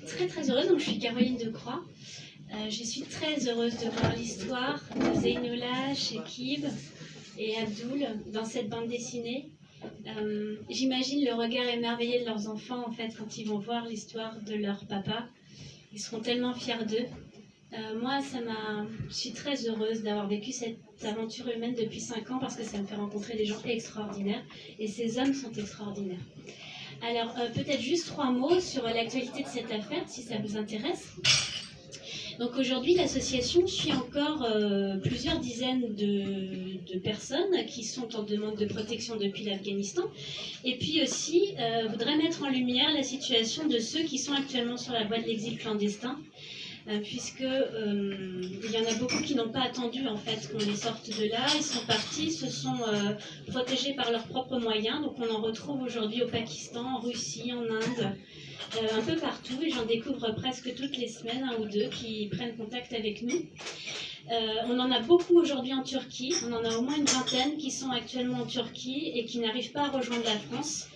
très heureuse, donc je suis Caroline Decroix. Je suis très heureuse de voir l'histoire de Zeinoula, Chekib et Abdoul dans cette bande dessinée. J'imagine le regard émerveillé de leurs enfants en fait quand ils vont voir l'histoire de leur papa. Ils seront tellement fiers d'eux. Moi, je suis très heureuse d'avoir vécu cette aventure humaine depuis 5 ans parce que ça me fait rencontrer des gens extraordinaires et ces hommes sont extraordinaires. Alors, peut-être juste 3 mots sur l'actualité de cette affaire, si ça vous intéresse. Donc aujourd'hui, l'association suit encore plusieurs dizaines de personnes qui sont en demande de protection depuis l'Afghanistan. Et puis aussi, voudrait mettre en lumière la situation de ceux qui sont actuellement sur la voie de l'exil clandestin. Puisque il y en a beaucoup qui n'ont pas attendu en fait qu'on les sorte de là, ils sont partis, se sont protégés par leurs propres moyens, donc on en retrouve aujourd'hui au Pakistan, en Russie, en Inde, un peu partout, et j'en découvre presque toutes les semaines, 1 ou 2 qui prennent contact avec nous. On en a beaucoup aujourd'hui en Turquie, on en a au moins une vingtaine qui sont actuellement en Turquie et qui n'arrivent pas à rejoindre la France.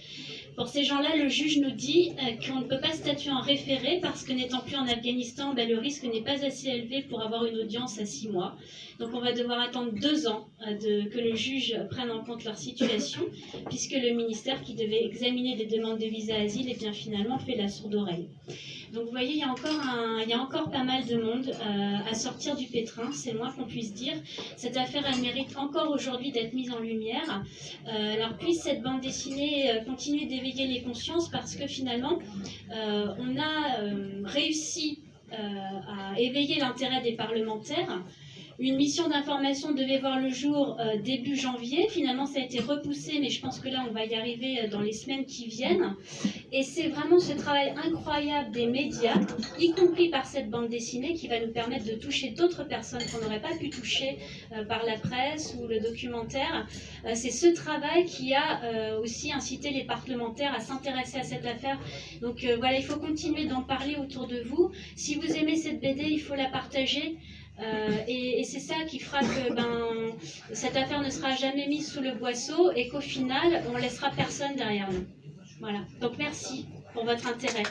Pour ces gens-là, le juge nous dit qu'on ne peut pas statuer en référé parce que n'étant plus en Afghanistan, le risque n'est pas assez élevé pour avoir une audience à 6 mois. Donc on va devoir attendre 2 ans que le juge prenne en compte leur situation, puisque le ministère qui devait examiner des demandes de visa asile, bien finalement fait la sourde oreille. Donc vous voyez, il y a encore pas mal de monde à sortir du pétrin, c'est le moins qu'on puisse dire. Cette affaire, elle mérite encore aujourd'hui d'être mise en lumière. Alors puisse cette bande dessinée continuer d'éveiller les consciences parce que finalement, on a réussi à éveiller l'intérêt des parlementaires. Une mission d'information devait voir le jour début janvier. Finalement, ça a été repoussé, mais je pense que là, on va y arriver dans les semaines qui viennent. Et c'est vraiment ce travail incroyable des médias, y compris par cette bande dessinée, qui va nous permettre de toucher d'autres personnes qu'on n'aurait pas pu toucher par la presse ou le documentaire. C'est ce travail qui a aussi incité les parlementaires à s'intéresser à cette affaire. Donc voilà, il faut continuer d'en parler autour de vous. Si vous aimez cette BD, il faut la partager. Et c'est ça qui fera que cette affaire ne sera jamais mise sous le boisseau et qu'au final, on ne laissera personne derrière nous. Voilà. Donc merci pour votre intérêt.